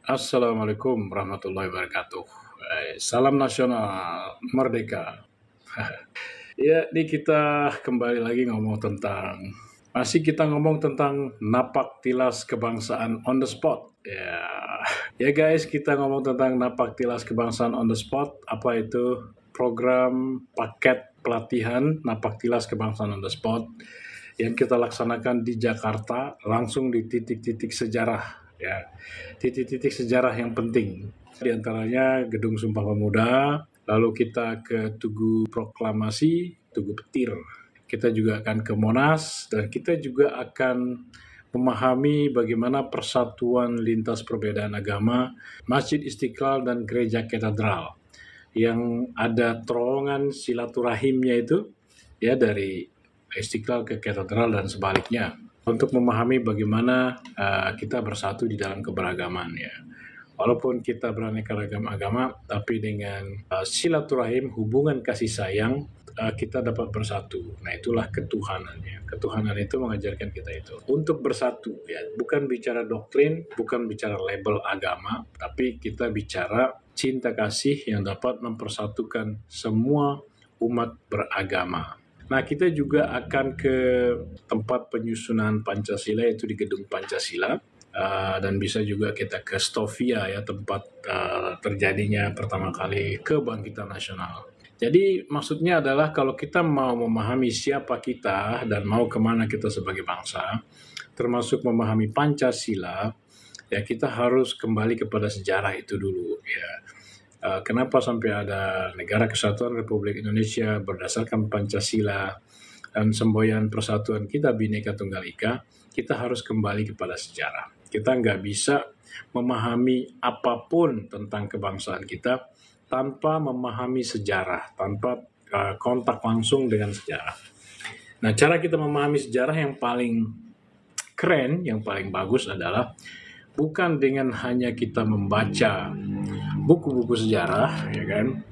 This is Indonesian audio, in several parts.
Assalamualaikum warahmatullahi wabarakatuh. Salam nasional merdeka. Ya, ini kita kembali lagi ngomong tentang napak tilas kebangsaan on the spot. Ya guys, kita ngomong tentang napak tilas kebangsaan on the spot. Apa itu? Program paket pelatihan napak tilas kebangsaan on the spot yang kita laksanakan di Jakarta, langsung di titik-titik sejarah. Ya, titik-titik sejarah yang penting. Di antaranya Gedung Sumpah Pemuda, lalu kita ke Tugu Proklamasi, Tugu Petir. Kita juga akan ke Monas, dan kita juga akan memahami bagaimana persatuan lintas perbedaan agama Masjid Istiqlal dan Gereja Katedral yang ada terowongan silaturahimnya itu ya dari Istiqlal ke Katedral dan sebaliknya, untuk memahami bagaimana kita bersatu di dalam keberagaman ya. Walaupun kita beraneka ragam agama, tapi dengan silaturahim, hubungan kasih sayang, kita dapat bersatu. Nah, itulah ketuhanannya. Ketuhanan itu mengajarkan kita itu untuk bersatu ya. Bukan bicara doktrin, bukan bicara label agama, tapi kita bicara cinta kasih yang dapat mempersatukan semua umat beragama. Nah, kita juga akan ke tempat penyusunan Pancasila, yaitu di Gedung Pancasila, dan bisa juga kita ke Stovia ya, tempat terjadinya pertama kali kebangkitan nasional. Jadi maksudnya adalah kalau kita mau memahami siapa kita dan mau kemana kita sebagai bangsa, termasuk memahami Pancasila, ya kita harus kembali kepada sejarah itu dulu ya. Kenapa sampai ada Negara Kesatuan Republik Indonesia berdasarkan Pancasila dan semboyan persatuan kita Bhinneka Tunggal Ika, kita harus kembali kepada sejarah. Kita nggak bisa memahami apapun tentang kebangsaan kita tanpa memahami sejarah, tanpa kontak langsung dengan sejarah. Nah, cara kita memahami sejarah yang paling keren, yang paling bagus adalah bukan dengan hanya kita membaca buku-buku sejarah, ya kan?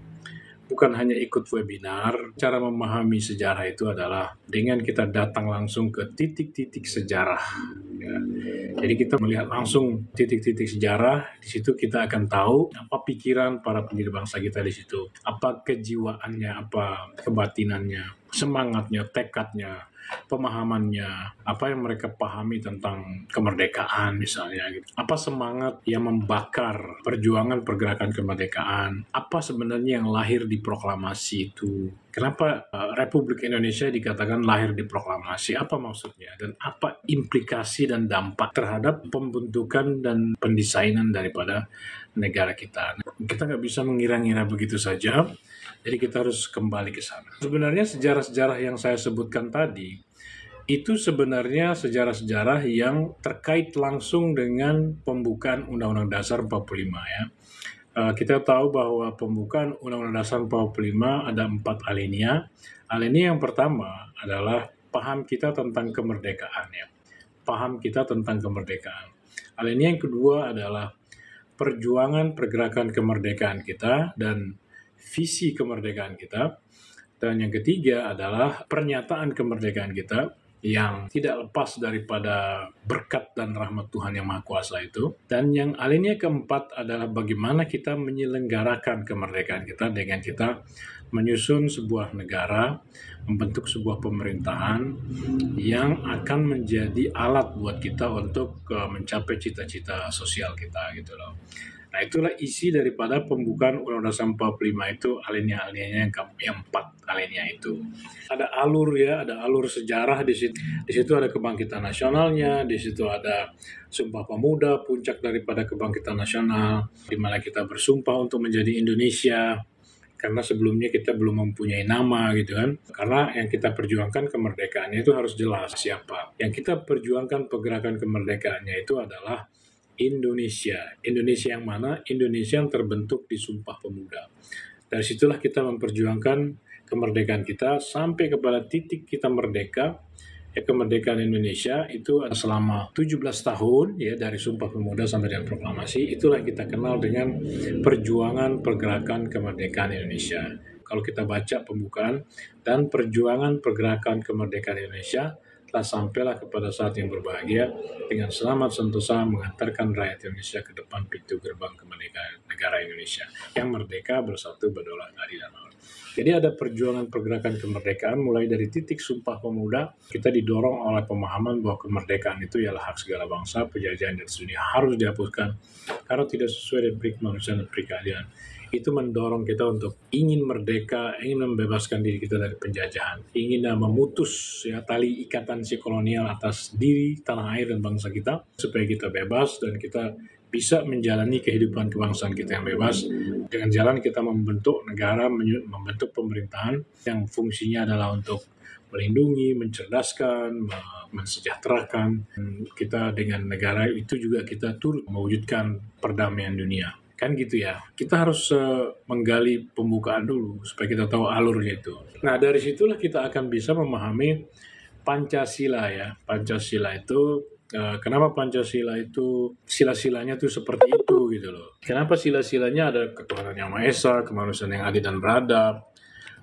Bukan hanya ikut webinar. Cara memahami sejarah itu adalah dengan kita datang langsung ke titik-titik sejarah. Ya. Jadi kita melihat langsung titik-titik sejarah. Di situ kita akan tahu apa pikiran para pendiri bangsa kita di situ, apa kejiwaannya, apa kebatinannya, semangatnya, tekadnya, pemahamannya, apa yang mereka pahami tentang kemerdekaan misalnya gitu. Apa semangat yang membakar perjuangan pergerakan kemerdekaan, apa sebenarnya yang lahir di proklamasi itu, kenapa Republik Indonesia dikatakan lahir di proklamasi, apa maksudnya, dan apa implikasi dan dampak terhadap pembentukan dan pendesainan daripada negara kita. Kita nggak bisa mengira-ngira begitu saja. Jadi kita harus kembali ke sana. Sebenarnya sejarah-sejarah yang saya sebutkan tadi, itu sebenarnya sejarah-sejarah yang terkait langsung dengan pembukaan Undang-Undang Dasar 45 ya. Kita tahu bahwa pembukaan Undang-Undang Dasar 45 ada 4 alinea. Alinea yang pertama adalah paham kita tentang kemerdekaan ya. Paham kita tentang kemerdekaan. Alinea yang kedua adalah perjuangan pergerakan kemerdekaan kita dan visi kemerdekaan kita. Dan yang ketiga adalah pernyataan kemerdekaan kita yang tidak lepas daripada berkat dan rahmat Tuhan Yang Maha Kuasa itu. Dan yang alinea keempat adalah bagaimana kita menyelenggarakan kemerdekaan kita dengan kita menyusun sebuah negara, membentuk sebuah pemerintahan yang akan menjadi alat buat kita untuk mencapai cita-cita sosial kita gitu loh. Nah, itulah isi daripada pembukaan Undang-Undang Dasar 45 itu, alinea-alinea yang 4 alinea itu. Ada alur ya, ada alur sejarah di situ. Di situ ada kebangkitan nasionalnya, di situ ada Sumpah Pemuda, puncak daripada kebangkitan nasional, di mana kita bersumpah untuk menjadi Indonesia. Karena sebelumnya kita belum mempunyai nama gitu kan. Karena yang kita perjuangkan kemerdekaannya itu harus jelas siapa. Yang kita perjuangkan pergerakan kemerdekaannya itu adalah Indonesia. Indonesia yang mana? Indonesia yang terbentuk di Sumpah Pemuda. Dari situlah kita memperjuangkan kemerdekaan kita sampai kepada titik kita merdeka. Ya, kemerdekaan Indonesia itu selama 17 tahun ya, dari Sumpah Pemuda sampai dengan proklamasi. Itulah kita kenal dengan perjuangan pergerakan kemerdekaan Indonesia. Kalau kita baca pembukaan dan perjuangan pergerakan kemerdekaan Indonesia telah sampailah kepada saat yang berbahagia dengan selamat sentosa mengantarkan rakyat Indonesia ke depan pintu gerbang kemerdekaan negara Indonesia yang merdeka, bersatu, berdaulat, adil, dan makmur. Jadi ada perjuangan pergerakan kemerdekaan mulai dari titik Sumpah Pemuda. Kita didorong oleh pemahaman bahwa kemerdekaan itu ialah hak segala bangsa, penjajahan dan dunia harus dihapuskan karena tidak sesuai dengan prinsip kemanusiaan dan keadilan. Itu mendorong kita untuk ingin merdeka, ingin membebaskan diri kita dari penjajahan, ingin memutus tali ikatan si kolonial atas diri, tanah air, dan bangsa kita, supaya kita bebas dan kita bisa menjalani kehidupan kebangsaan kita yang bebas dengan jalan kita membentuk negara, membentuk pemerintahan yang fungsinya adalah untuk melindungi, mencerdaskan, mensejahterakan kita dengan negara itu juga kita turut mewujudkan perdamaian dunia. Kan gitu ya. Kita harus menggali pembukaan dulu supaya kita tahu alurnya itu. Nah, dari situlah kita akan bisa memahami Pancasila ya. Pancasila itu kenapa Pancasila itu sila-silanya tuh seperti itu gitu loh. Kenapa sila-silanya ada ketuhanan yang Maha Esa, kemanusiaan yang adil dan beradab,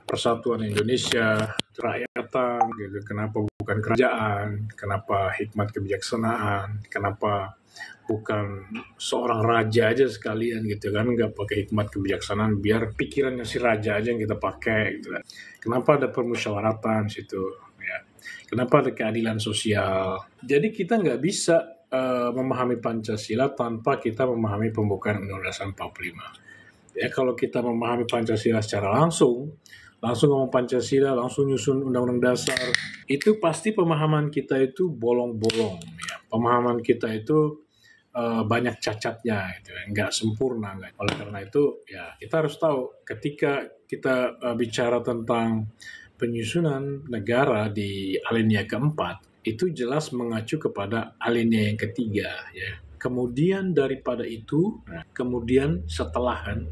persatuan Indonesia, kerakyatan gitu. Kenapa bukan kerajaan? Kenapa hikmat kebijaksanaan? Kenapa bukan seorang raja aja sekalian gitu kan, nggak pakai hikmat kebijaksanaan biar pikirannya si raja aja yang kita pakai gitu kan. Kenapa ada permusyawaratan situ ya? Kenapa ada keadilan sosial? Jadi kita nggak bisa memahami Pancasila tanpa kita memahami pembukaan Undang-Undang Dasar 45. Ya, kalau kita memahami Pancasila secara langsung ngomong Pancasila, langsung nyusun Undang-Undang Dasar, itu pasti pemahaman kita itu bolong-bolong ya. Pemahaman kita itu banyak cacatnya gitu, nggak sempurna. Oleh karena itu ya kita harus tahu ketika kita bicara tentang penyusunan negara di alinea keempat itu jelas mengacu kepada alinea yang ketiga ya. Kemudian daripada itu, kemudian setelah kan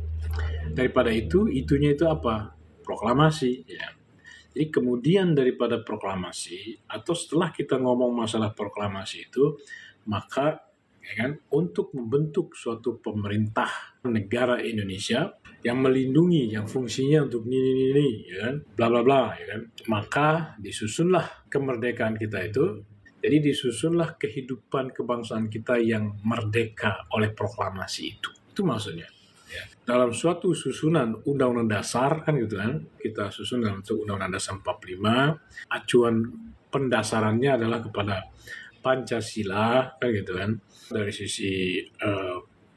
daripada itunya itu apa? Proklamasi ya. Jadi kemudian daripada proklamasi atau setelah kita ngomong masalah proklamasi itu, maka ya kan, untuk membentuk suatu pemerintah negara Indonesia yang melindungi, yang fungsinya untuk ini, ya kan, bla bla bla, ya kan, maka disusunlah kemerdekaan kita itu. Jadi disusunlah kehidupan kebangsaan kita yang merdeka oleh proklamasi itu. Itu maksudnya. Ya. Dalam suatu susunan Undang-Undang Dasar kan gitu kan, kita susun dalam Undang-Undang Dasar 45, acuan pendasarannya adalah kepada Pancasila kan gitu kan, dari sisi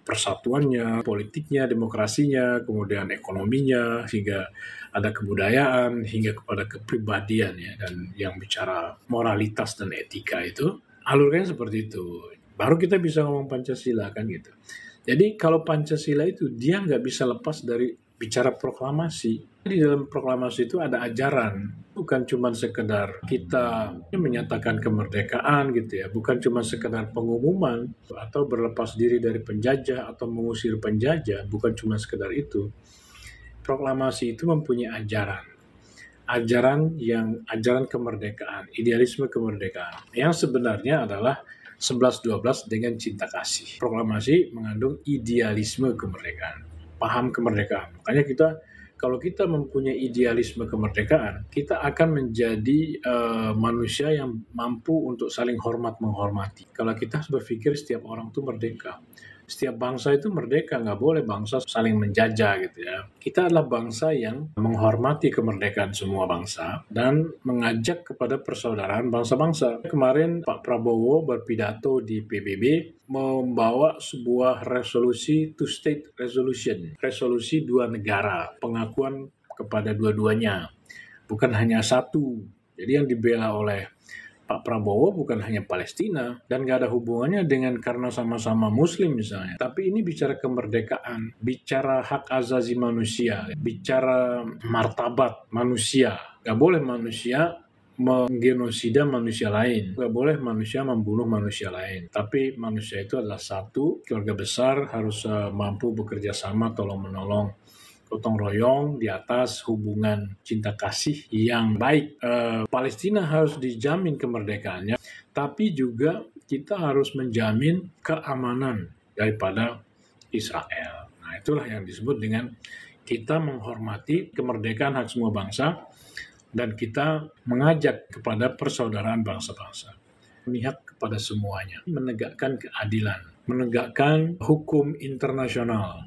persatuannya, politiknya, demokrasinya, kemudian ekonominya, hingga ada kebudayaan, hingga kepada kepribadian ya, dan yang bicara moralitas dan etika itu alurnya seperti itu. Baru kita bisa ngomong Pancasila kan gitu. Jadi kalau Pancasila itu dia nggak bisa lepas dari bicara proklamasi. Di dalam proklamasi itu ada ajaran, bukan cuma sekedar kita menyatakan kemerdekaan gitu ya, bukan cuma sekedar pengumuman atau berlepas diri dari penjajah atau mengusir penjajah, bukan cuma sekedar itu. Proklamasi itu mempunyai ajaran kemerdekaan, idealisme kemerdekaan yang sebenarnya adalah 11-12 dengan cinta kasih. Proklamasi mengandung idealisme kemerdekaan, paham kemerdekaan. Makanya kalau kita mempunyai idealisme kemerdekaan, kita akan menjadi manusia yang mampu untuk saling hormat menghormati. Kalau kita berpikir setiap orang itu merdeka, setiap bangsa itu merdeka, nggak boleh bangsa saling menjajah gitu ya. Kita adalah bangsa yang menghormati kemerdekaan semua bangsa dan mengajak kepada persaudaraan bangsa-bangsa. Kemarin Pak Prabowo berpidato di PBB membawa sebuah resolusi two state resolution, resolusi dua negara, pengakuan kepada dua-duanya, bukan hanya satu. Jadi yang dibela oleh Pak Prabowo bukan hanya Palestina dan gak ada hubungannya dengan karena sama-sama Muslim misalnya. Tapi ini bicara kemerdekaan, bicara hak asasi manusia, bicara martabat manusia. Gak boleh manusia menggenosida manusia lain. Gak boleh manusia membunuh manusia lain. Tapi manusia itu adalah satu, keluarga besar harus mampu bekerja sama, tolong-menolong, gotong royong di atas hubungan cinta kasih yang baik. Palestina harus dijamin kemerdekaannya, tapi juga kita harus menjamin keamanan daripada Israel. Nah, itulah yang disebut dengan kita menghormati kemerdekaan hak semua bangsa, dan kita mengajak kepada persaudaraan bangsa-bangsa. Memihak kepada semuanya, menegakkan keadilan, menegakkan hukum internasional,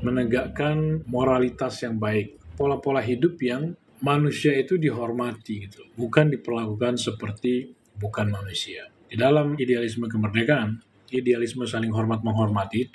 menegakkan moralitas yang baik, pola-pola hidup yang manusia itu dihormati gitu, bukan diperlakukan seperti bukan manusia. Di dalam idealisme kemerdekaan, idealisme saling hormat menghormati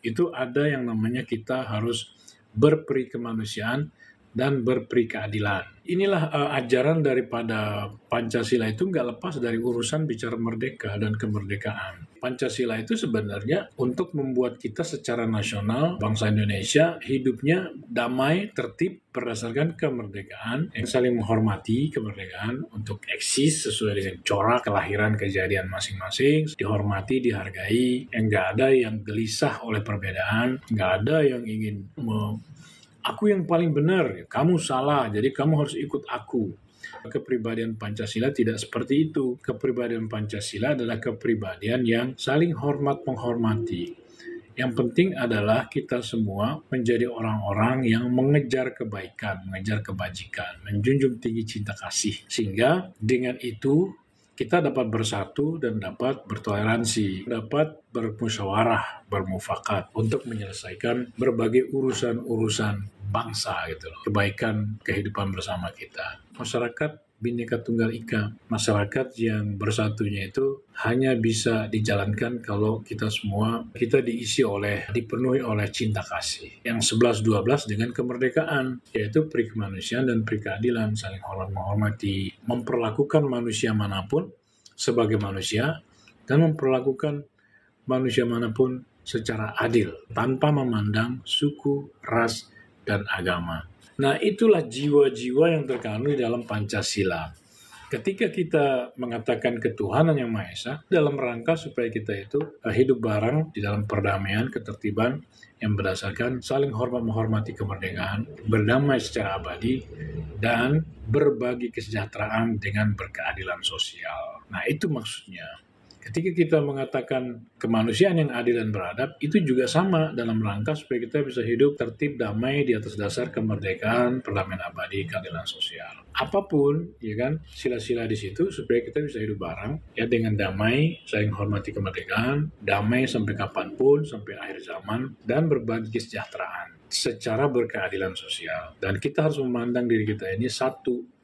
itu ada yang namanya kita harus berperi kemanusiaan dan berperi keadilan. Inilah ajaran daripada Pancasila itu nggak lepas dari urusan bicara merdeka dan kemerdekaan. Pancasila itu sebenarnya untuk membuat kita secara nasional, bangsa Indonesia, hidupnya damai, tertib, berdasarkan kemerdekaan, yang saling menghormati kemerdekaan untuk eksis sesuai dengan corak kelahiran kejadian masing-masing, dihormati, dihargai, yang nggak ada yang gelisah oleh perbedaan, nggak ada yang ingin aku yang paling benar, kamu salah, jadi kamu harus ikut aku. Kepribadian Pancasila tidak seperti itu. Kepribadian Pancasila adalah kepribadian yang saling hormat menghormati. Yang penting adalah kita semua menjadi orang-orang yang mengejar kebaikan, mengejar kebajikan, menjunjung tinggi cinta kasih. Sehingga dengan itu kita dapat bersatu dan dapat bertoleransi, dapat bermusyawarah, bermufakat untuk menyelesaikan berbagai urusan-urusan bangsa gitu loh. Kebaikan kehidupan bersama kita. Masyarakat Bhinneka Tunggal Ika, masyarakat yang bersatunya itu hanya bisa dijalankan kalau kita semua dipenuhi oleh cinta kasih. Yang 11-12 dengan kemerdekaan, yaitu peri kemanusiaan dan peri keadilan, saling hormat menghormati, memperlakukan manusia manapun sebagai manusia dan memperlakukan manusia manapun secara adil tanpa memandang suku, ras, dan agama. Nah, itulah jiwa-jiwa yang terkandung di dalam Pancasila. Ketika kita mengatakan ketuhanan yang Maha Esa, dalam rangka supaya kita itu hidup bareng di dalam perdamaian, ketertiban yang berdasarkan saling hormat menghormati kemerdekaan, berdamai secara abadi, dan berbagi kesejahteraan dengan berkeadilan sosial. Nah, itu maksudnya. Ketika kita mengatakan kemanusiaan yang adil dan beradab, itu juga sama dalam rangka supaya kita bisa hidup tertib damai di atas dasar kemerdekaan, perdamaian abadi, keadilan sosial. Apapun, ya kan, sila-sila di situ supaya kita bisa hidup bareng, ya dengan damai, saling hormati kemerdekaan, damai sampai kapanpun, sampai akhir zaman, dan berbagi kesejahteraan secara berkeadilan sosial. Dan kita harus memandang diri kita ini satu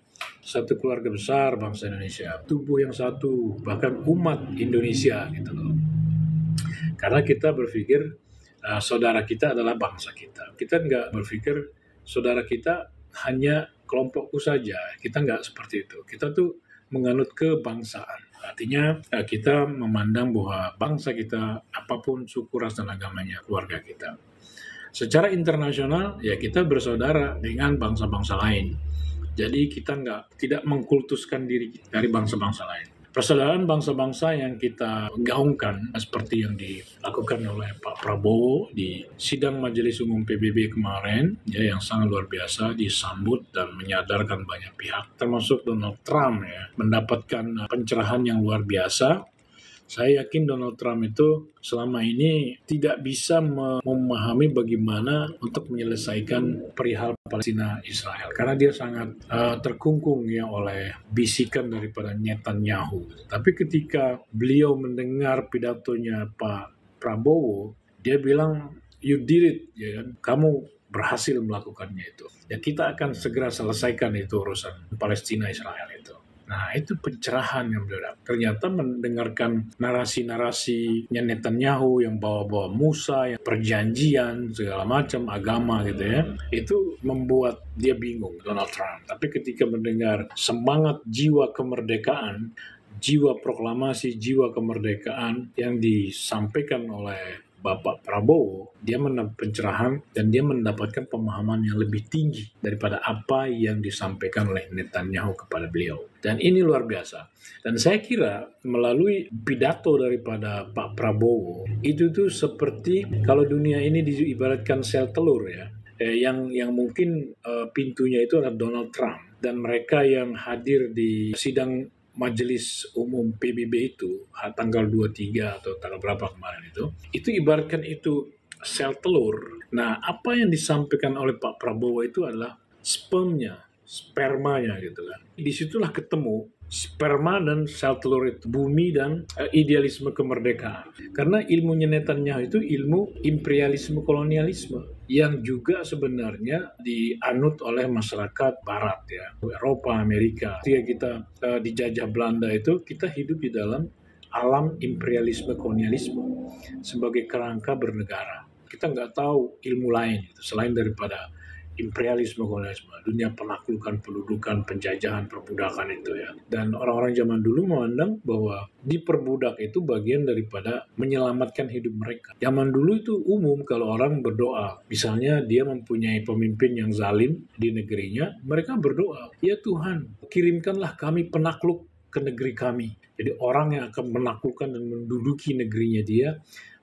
keluarga besar bangsa Indonesia, tubuh yang satu, bahkan umat Indonesia gitu loh. Karena kita berpikir saudara kita adalah bangsa kita. Kita nggak berpikir saudara kita hanya kelompokku saja. Kita nggak seperti itu. Kita tuh menganut kebangsaan. Artinya kita memandang bahwa bangsa kita, apapun suku, ras, dan agamanya, keluarga kita. Secara internasional, ya kita bersaudara dengan bangsa-bangsa lain. Jadi kita tidak mengkultuskan diri dari bangsa-bangsa lain. Persaudaraan bangsa-bangsa yang kita gaungkan seperti yang dilakukan oleh Pak Prabowo di sidang Majelis Umum PBB kemarin, ya, yang sangat luar biasa, disambut dan menyadarkan banyak pihak, termasuk Donald Trump, ya, mendapatkan pencerahan yang luar biasa. Saya yakin Donald Trump itu selama ini tidak bisa memahami bagaimana untuk menyelesaikan perihal Palestina Israel. Karena dia sangat terkungkung ya oleh bisikan daripada Netanyahu. Tapi ketika beliau mendengar pidatonya Pak Prabowo, dia bilang, you did it, ya kan? Kamu berhasil melakukannya itu. Ya kita akan segera selesaikan itu urusan Palestina Israel itu. Nah, itu pencerahan yang beliau dapat. Ternyata mendengarkan narasi-narasinya Netanyahu yang bawa-bawa Musa, yang perjanjian, segala macam, agama gitu ya, itu membuat dia bingung, Donald Trump. Tapi ketika mendengar semangat jiwa kemerdekaan, jiwa proklamasi, jiwa kemerdekaan yang disampaikan oleh Bapak Prabowo, dia mendapat pencerahan dan dia mendapatkan pemahaman yang lebih tinggi daripada apa yang disampaikan oleh Netanyahu kepada beliau. Dan ini luar biasa. Dan saya kira melalui pidato daripada Pak Prabowo, itu tuh seperti kalau dunia ini diibaratkan sel telur ya, yang mungkin pintunya itu adalah Donald Trump. Dan mereka yang hadir di sidang Majelis Umum PBB itu tanggal 23 atau tanggal berapa kemarin itu ibaratkan itu sel telur. Nah, apa yang disampaikan oleh Pak Prabowo itu adalah spermnya spermanya gitu kan. Disitulah ketemu sperma dan sel telur itu, bumi dan idealisme kemerdekaan. Karena ilmunya Netanyahu itu ilmu imperialisme kolonialisme yang juga sebenarnya dianut oleh masyarakat Barat ya, Eropa, Amerika. Ketika kita dijajah Belanda itu, kita hidup di dalam alam imperialisme kolonialisme sebagai kerangka bernegara. Kita nggak tahu ilmu lain gitu, selain daripada imperialisme kolonialisme, dunia penaklukan, pendudukan, penjajahan, perbudakan itu ya. Dan orang-orang zaman dulu memandang bahwa diperbudak itu bagian daripada menyelamatkan hidup mereka. Zaman dulu itu umum kalau orang berdoa, misalnya dia mempunyai pemimpin yang zalim di negerinya, mereka berdoa, ya Tuhan, kirimkanlah kami penakluk ke negeri kami. Jadi orang yang akan menaklukkan dan menduduki negerinya dia,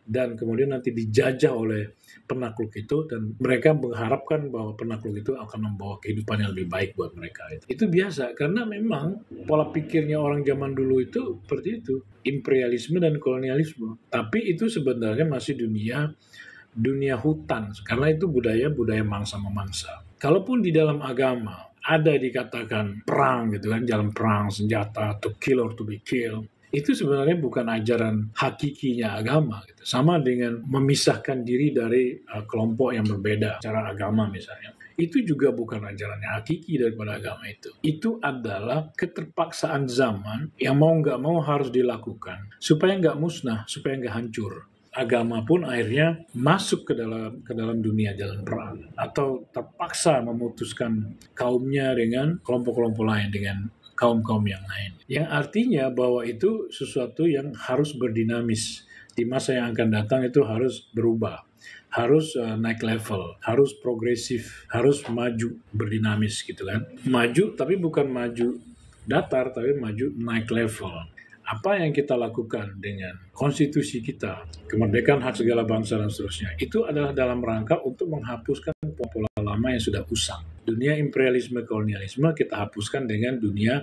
dan kemudian nanti dijajah oleh penakluk itu, dan mereka mengharapkan bahwa penakluk itu akan membawa kehidupan yang lebih baik buat mereka. Itu biasa, karena memang pola pikirnya orang zaman dulu itu seperti itu, imperialisme dan kolonialisme. Tapi itu sebenarnya masih dunia hutan, karena itu budaya mangsa memangsa. Kalaupun di dalam agama ada dikatakan perang gitu kan, jalan perang, senjata, to kill or to be killed, itu sebenarnya bukan ajaran hakikinya agama gitu. Sama dengan memisahkan diri dari kelompok yang berbeda secara agama misalnya. Itu juga bukan ajarannya hakiki daripada agama itu. Itu adalah keterpaksaan zaman yang mau nggak mau harus dilakukan supaya nggak musnah, supaya nggak hancur. Agama pun akhirnya masuk ke dalam dunia jalan perang, atau terpaksa memutuskan kaumnya dengan kelompok-kelompok lain, dengan kaum-kaum yang lain. Yang artinya bahwa itu sesuatu yang harus berdinamis. Di masa yang akan datang itu harus berubah. Harus naik level, harus progresif, harus maju, berdinamis gitu kan. Maju tapi bukan maju datar, tapi maju naik level. Apa yang kita lakukan dengan konstitusi kita, kemerdekaan hak segala bangsa dan seterusnya, itu adalah dalam rangka untuk menghapuskan pola lama yang sudah usang. Dunia imperialisme kolonialisme kita hapuskan dengan dunia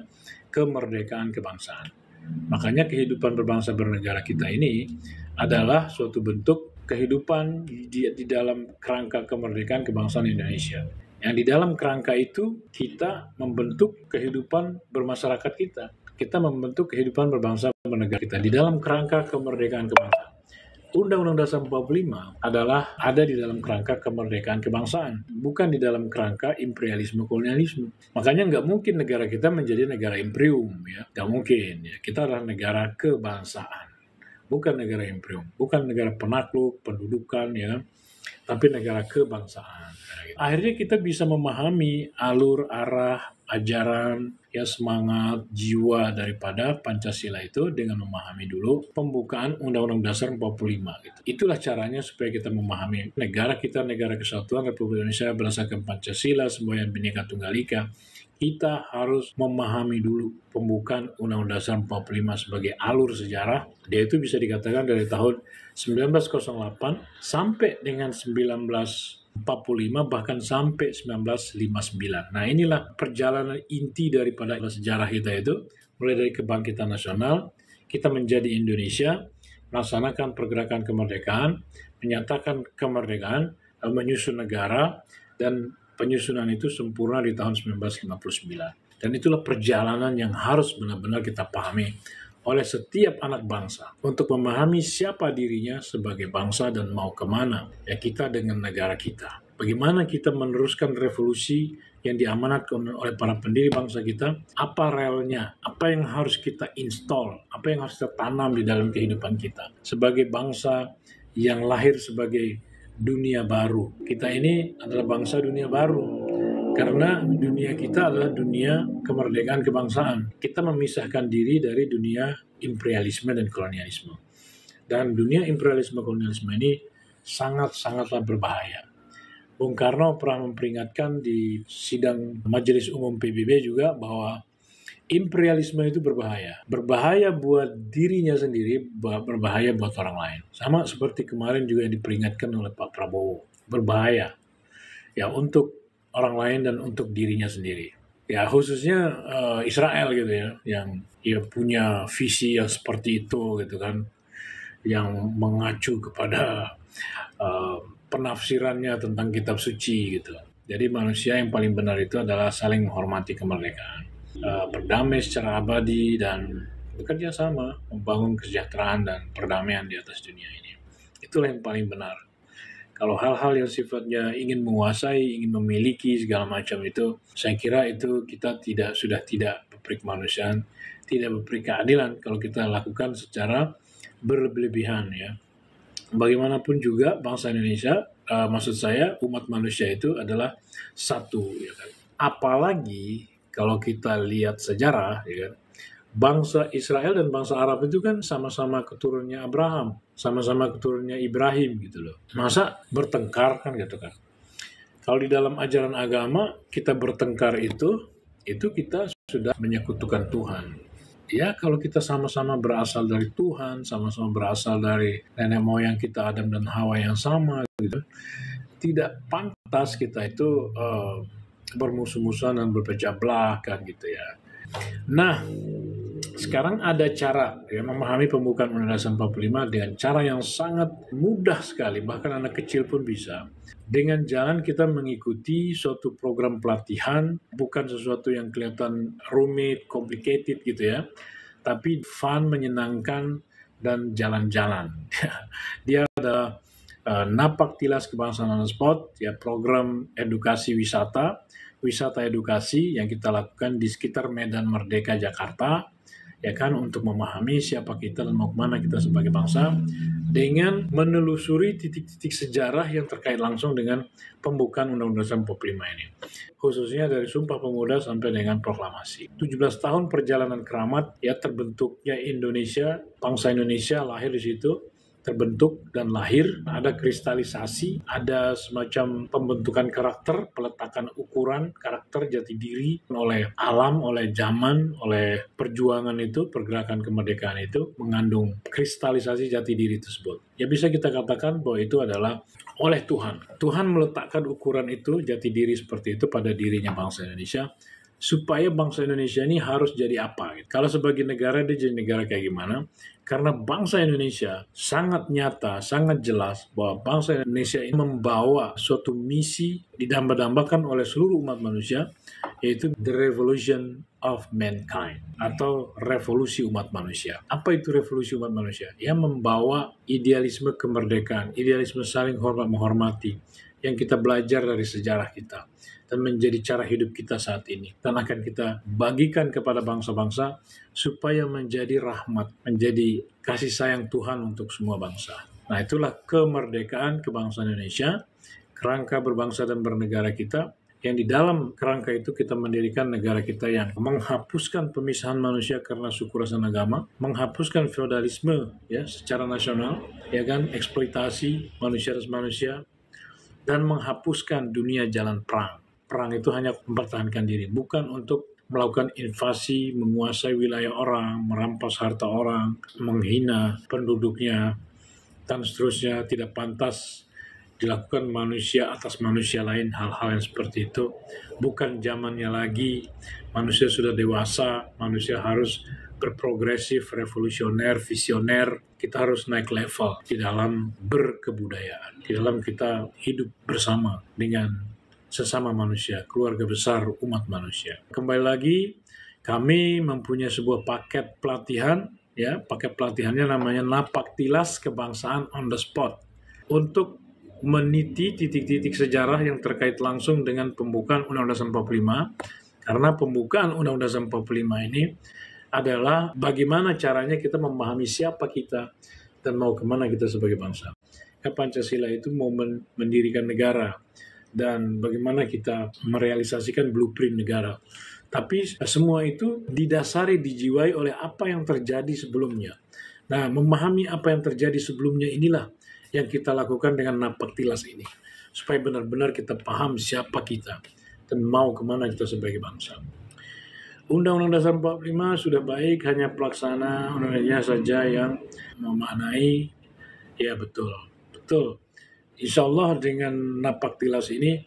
kemerdekaan kebangsaan. Makanya kehidupan berbangsa bernegara kita ini adalah suatu bentuk kehidupan di dalam kerangka kemerdekaan kebangsaan Indonesia. Yang di dalam kerangka itu kita membentuk kehidupan bermasyarakat kita. Kita membentuk kehidupan berbangsa bernegara kita di dalam kerangka kemerdekaan kebangsaan. Undang-Undang Dasar 45 adalah ada di dalam kerangka kemerdekaan kebangsaan, bukan di dalam kerangka imperialisme kolonialisme. Makanya nggak mungkin negara kita menjadi negara imperium, ya, nggak mungkin. Ya. Kita adalah negara kebangsaan, bukan negara imperium, bukan negara penakluk, pendudukan, ya, tapi negara kebangsaan. Akhirnya kita bisa memahami alur, arah, ajaran, ya semangat, jiwa daripada Pancasila itu dengan memahami dulu pembukaan Undang-Undang Dasar 45. Gitu. Itulah caranya supaya kita memahami negara kita, negara kesatuan Republik Indonesia berdasarkan Pancasila, semboyan Bhinneka Tunggal Ika. Kita harus memahami dulu pembukaan Undang-Undang Dasar 45 sebagai alur sejarah. Dia itu bisa dikatakan dari tahun 1908 sampai dengan 1945 bahkan sampai 1959. Nah inilah perjalanan inti daripada sejarah kita itu. Mulai dari kebangkitan nasional, kita menjadi Indonesia, melaksanakan pergerakan kemerdekaan, menyatakan kemerdekaan, menyusun negara, dan penyusunan itu sempurna di tahun 1959. Dan itulah perjalanan yang harus benar-benar kita pahami oleh setiap anak bangsa untuk memahami siapa dirinya sebagai bangsa dan mau kemana ya kita dengan negara kita. Bagaimana kita meneruskan revolusi yang diamanatkan oleh para pendiri bangsa kita, apa relnya, apa yang harus kita install, apa yang harus kita tanam di dalam kehidupan kita. Sebagai bangsa yang lahir sebagai dunia baru. Kita ini adalah bangsa dunia baru. Karena dunia kita adalah dunia kemerdekaan kebangsaan. Kita memisahkan diri dari dunia imperialisme dan kolonialisme. Dan dunia imperialisme kolonialisme ini sangat-sangatlah berbahaya. Bung Karno pernah memperingatkan di sidang Majelis Umum PBB juga bahwa imperialisme itu berbahaya. Berbahaya buat dirinya sendiri, berbahaya buat orang lain. Sama seperti kemarin juga yang diperingatkan oleh Pak Prabowo. Berbahaya. Ya untuk orang lain dan untuk dirinya sendiri. Ya khususnya Israel gitu ya, yang ya punya visi yang seperti itu gitu kan, yang mengacu kepada penafsirannya tentang kitab suci gitu. Jadi manusia yang paling benar itu adalah saling menghormati kemerdekaan, berdamai secara abadi dan bekerja sama membangun kesejahteraan dan perdamaian di atas dunia ini. Itulah yang paling benar. Kalau hal-hal yang sifatnya ingin menguasai, ingin memiliki segala macam itu, saya kira itu kita sudah tidak berperi kemanusiaan, tidak berperi keadilan kalau kita lakukan secara berlebihan ya. Bagaimanapun juga bangsa Indonesia, maksud saya umat manusia itu adalah satu ya kan. Apalagi kalau kita lihat sejarah ya kan, bangsa Israel dan bangsa Arab itu kan sama-sama keturunannya Abraham, sama-sama keturunannya Ibrahim gitu loh. Masa bertengkar kan gitu kan. Kalau di dalam ajaran agama kita bertengkar itu kita sudah menyekutukan Tuhan. Ya kalau kita sama-sama berasal dari Tuhan, sama-sama berasal dari nenek moyang kita Adam dan Hawa yang sama gitu, tidak pantas kita itu bermusuh-musuhan dan berpecah belah kan gitu ya. Nah, sekarang ada cara ya memahami pembukaan Undang-Undang 45 dengan cara yang sangat mudah sekali, bahkan anak kecil pun bisa. Dengan jalan kita mengikuti suatu program pelatihan, bukan sesuatu yang kelihatan rumit, complicated gitu ya, tapi fun, menyenangkan, dan jalan-jalan. Dia ada Napak Tilas Kebangsaan on the Spot, ya program edukasi wisata edukasi yang kita lakukan di sekitar Medan Merdeka Jakarta, ya kan, untuk memahami siapa kita dan mau kemana kita sebagai bangsa dengan menelusuri titik-titik sejarah yang terkait langsung dengan pembukaan Undang-Undang 45 ini. Khususnya dari Sumpah Pemuda sampai dengan proklamasi. 17 tahun perjalanan keramat ya terbentuknya Indonesia, bangsa Indonesia lahir di situ, terbentuk dan lahir, ada kristalisasi, ada semacam pembentukan karakter, peletakan ukuran karakter jati diri oleh alam, oleh zaman, oleh perjuangan itu, pergerakan kemerdekaan itu mengandung kristalisasi jati diri tersebut. Ya bisa kita katakan bahwa itu adalah oleh Tuhan. Tuhan meletakkan ukuran itu, jati diri seperti itu pada dirinya bangsa Indonesia, supaya bangsa Indonesia ini harus jadi apa. Kalau sebagai negara, dia jadi negara kayak gimana? Karena bangsa Indonesia sangat nyata, sangat jelas bahwa bangsa Indonesia ini membawa suatu misi didamba-dambakan oleh seluruh umat manusia, yaitu the revolution of mankind, atau revolusi umat manusia. Apa itu revolusi umat manusia? Ya membawa idealisme kemerdekaan, idealisme saling hormat menghormati, yang kita belajar dari sejarah kita dan menjadi cara hidup kita saat ini, dan akan kita bagikan kepada bangsa-bangsa supaya menjadi rahmat, menjadi kasih sayang Tuhan untuk semua bangsa. Nah, itulah kemerdekaan kebangsaan Indonesia, kerangka berbangsa dan bernegara kita, yang di dalam kerangka itu kita mendirikan negara kita yang menghapuskan pemisahan manusia karena suku ras dan agama, menghapuskan feodalisme ya secara nasional, ya kan, eksploitasi manusia atas manusia, dan menghapuskan dunia jalan perang. Perang itu hanya mempertahankan diri, bukan untuk melakukan invasi, menguasai wilayah orang, merampas harta orang, menghina penduduknya, dan seterusnya. Tidak pantas dilakukan manusia atas manusia lain, hal-hal yang seperti itu. Bukan zamannya lagi, manusia sudah dewasa, manusia harus berprogresif, revolusioner, visioner. Kita harus naik level di dalam berkebudayaan, di dalam kita hidup bersama dengan sesama manusia, keluarga besar umat manusia. Kembali lagi, kami mempunyai sebuah paket pelatihan, ya, paket pelatihannya namanya Napak Tilas Kebangsaan on the Spot, untuk meniti titik-titik sejarah yang terkait langsung dengan pembukaan Undang-Undang 45, karena pembukaan Undang-Undang 45 ini adalah bagaimana caranya kita memahami siapa kita dan mau kemana kita sebagai bangsa. Pancasila itu mau mendirikan negara, dan bagaimana kita merealisasikan blueprint negara. Tapi semua itu didasari, dijiwai oleh apa yang terjadi sebelumnya. Nah, memahami apa yang terjadi sebelumnya inilah yang kita lakukan dengan Napak Tilas ini, supaya benar-benar kita paham siapa kita dan mau kemana kita sebagai bangsa. Undang-Undang Dasar 45 sudah baik, hanya pelaksana undang-undangnya saja yang memaknai. Ya betul. Insya Allah dengan Napak Tilas ini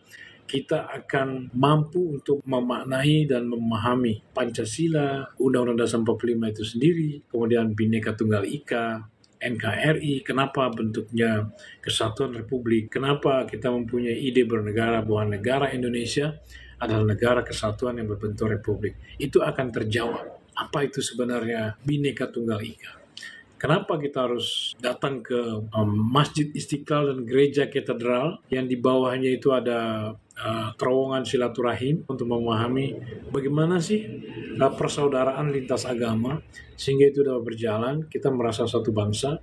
kita akan mampu untuk memaknai dan memahami Pancasila, Undang-Undang Dasar 45 itu sendiri, kemudian Bhinneka Tunggal Ika, NKRI, kenapa bentuknya Kesatuan Republik, kenapa kita mempunyai ide bernegara bahwa negara Indonesia adalah negara kesatuan yang berbentuk republik. Itu akan terjawab. Apa itu sebenarnya Bhinneka Tunggal Ika? Kenapa kita harus datang ke Masjid Istiqlal dan Gereja Katedral yang di bawahnya itu ada terowongan silaturahim untuk memahami bagaimana sih persaudaraan lintas agama sehingga itu dapat berjalan, kita merasa satu bangsa,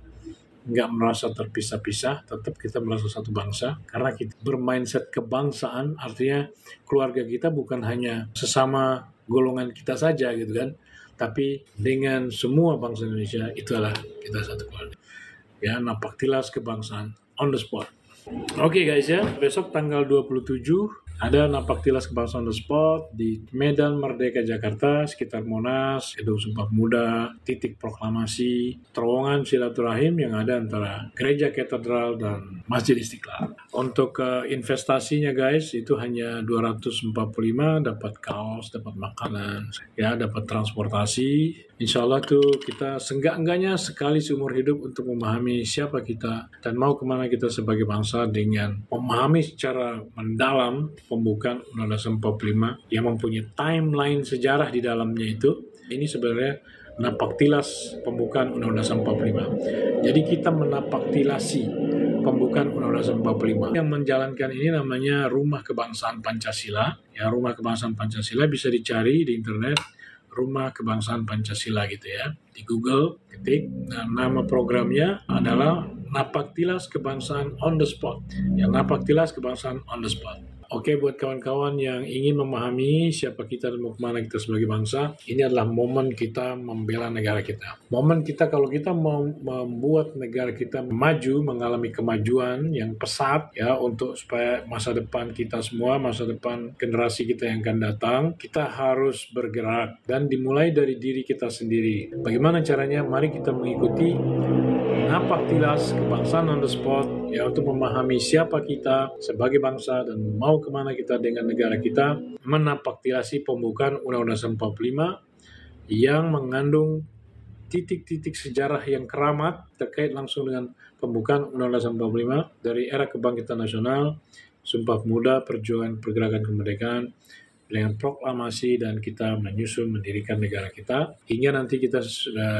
nggak merasa terpisah-pisah, tetap kita merasa satu bangsa karena kita bermindset kebangsaan, artinya keluarga kita bukan hanya sesama golongan kita saja gitu kan, tapi dengan semua bangsa Indonesia itu adalah kita satu keluarga. Ya, napaktilas kebangsaan on the spot. Oke guys ya, besok tanggal 27 ada napaktilas kebangsaan on the spot di Medan Merdeka Jakarta, sekitar Monas, Gedung Sumpah Pemuda, titik proklamasi, terowongan silaturahim yang ada antara Gereja Katedral dan Masjid Istiqlal. Untuk investasinya guys, itu hanya 245, dapat kaos, dapat makanan, ya, dapat transportasi. Insya Allah tuh kita seenggak-enggaknya sekali seumur hidup untuk memahami siapa kita dan mau kemana kita sebagai bangsa dengan memahami secara mendalam pembukaan Undang-Undang 45 yang mempunyai timeline sejarah di dalamnya itu. Ini sebenarnya napaktilas pembukaan Undang-Undang 45. Jadi kita menapaktilasi pembukaan Undang-Undang 45. Yang menjalankan ini namanya Rumah Kebangsaan Pancasila. Ya, Rumah Kebangsaan Pancasila bisa dicari di internet. Rumah Kebangsaan Pancasila gitu ya. Di Google ketik. Nah, nama programnya adalah Napaktilas Kebangsaan on the Spot. Ya, Napaktilas Kebangsaan on the Spot. Oke, buat kawan-kawan yang ingin memahami siapa kita dan mau kemana kita sebagai bangsa, ini adalah momen kita membela negara kita. Momen kita kalau kita mau membuat negara kita maju, mengalami kemajuan yang pesat ya, untuk supaya masa depan kita semua, masa depan generasi kita yang akan datang, kita harus bergerak dan dimulai dari diri kita sendiri. Bagaimana caranya? Mari kita mengikuti Napaktilas Kebangsaan on the Spot ya, untuk memahami siapa kita sebagai bangsa dan mau kemana kita dengan negara kita, menapaktilasi pembukaan Undang-Undang 45 yang mengandung titik-titik sejarah yang keramat terkait langsung dengan pembukaan Undang-Undang 45 dari era kebangkitan nasional, Sumpah Pemuda, perjuangan pergerakan kemerdekaan, dengan proklamasi dan kita menyusun mendirikan negara kita hingga nanti kita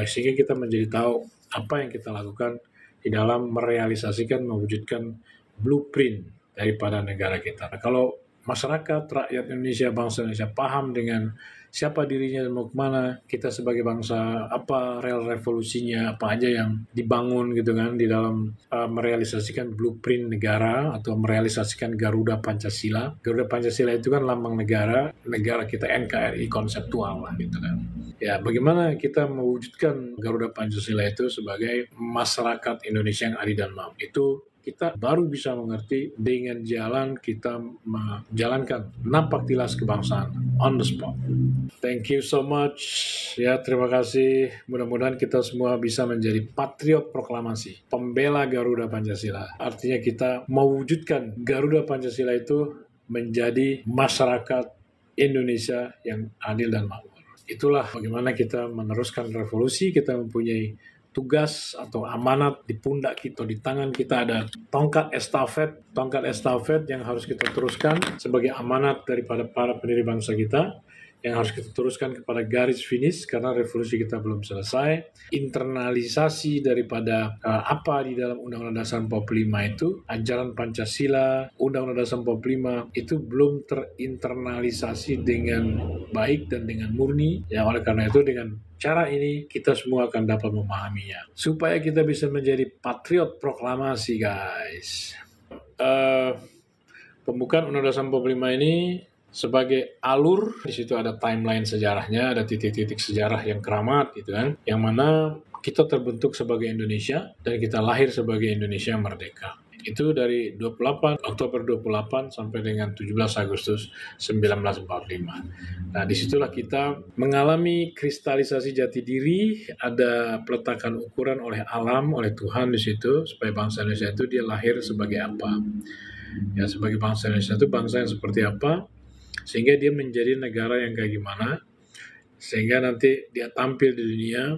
sehingga kita menjadi tahu apa yang kita lakukan di dalam merealisasikan, mewujudkan blueprint daripada negara kita. Nah, kalau masyarakat, rakyat Indonesia, bangsa Indonesia paham dengan siapa dirinya dan mau kemana kita sebagai bangsa, apa rel revolusinya, apa aja yang dibangun gitu kan di dalam merealisasikan blueprint negara atau merealisasikan Garuda Pancasila. Garuda Pancasila itu kan lambang negara, negara kita NKRI konseptual lah gitu kan. Ya, bagaimana kita mewujudkan Garuda Pancasila itu sebagai masyarakat Indonesia yang adil dan makmur. Itu kita baru bisa mengerti dengan jalan kita menjalankan Napaktilas Kebangsaan on the spot. Thank you so much. Ya, terima kasih. Mudah-mudahan kita semua bisa menjadi patriot proklamasi, pembela Garuda Pancasila. Artinya kita mewujudkan Garuda Pancasila itu menjadi masyarakat Indonesia yang adil dan makmur. Itulah bagaimana kita meneruskan revolusi. Kita mempunyai tugas atau amanat di pundak kita, di tangan kita ada tongkat estafet yang harus kita teruskan sebagai amanat daripada para pendiri bangsa kita, yang harus kita teruskan kepada garis finish karena revolusi kita belum selesai. Internalisasi daripada apa di dalam Undang-Undang Dasar 45 itu, ajaran Pancasila, Undang-Undang Dasar 45 itu belum terinternalisasi dengan baik dan dengan murni. Ya, oleh karena itu dengan cara ini kita semua akan dapat memahaminya supaya kita bisa menjadi patriot proklamasi, guys. Pembukaan Undang-Undang 45 ini sebagai alur, di situ ada timeline sejarahnya, ada titik-titik sejarah yang keramat gitu kan, yang mana kita terbentuk sebagai Indonesia dan kita lahir sebagai Indonesia merdeka. Itu dari 28 Oktober 28 sampai dengan 17 Agustus 1945. Nah, disitulah kita mengalami kristalisasi jati diri, ada peletakan ukuran oleh alam, oleh Tuhan di situ, supaya bangsa Indonesia itu dia lahir sebagai apa. Ya, sebagai bangsa Indonesia itu bangsa yang seperti apa, sehingga dia menjadi negara yang kayak gimana, sehingga nanti dia tampil di dunia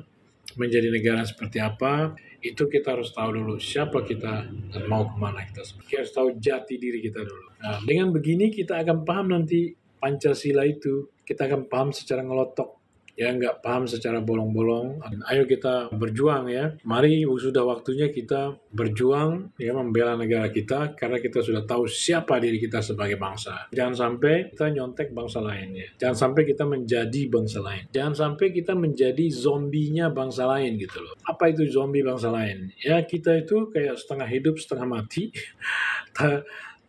menjadi negara seperti apa itu kita harus tahu dulu siapa kita dan mau kemana kita. Kita harus tahu jati diri kita dulu. Nah, dengan begini kita akan paham nanti Pancasila itu, kita akan paham secara ngelotok. Ya, nggak paham secara bolong-bolong. Ayo kita berjuang ya. Mari sudah waktunya kita berjuang ya, membela negara kita karena kita sudah tahu siapa diri kita sebagai bangsa. Jangan sampai kita nyontek bangsa lainnya. Jangan sampai kita menjadi bangsa lain. Jangan sampai kita menjadi zombinya bangsa lain gitu loh. Apa itu zombie bangsa lain? Ya, kita itu kayak setengah hidup, setengah mati.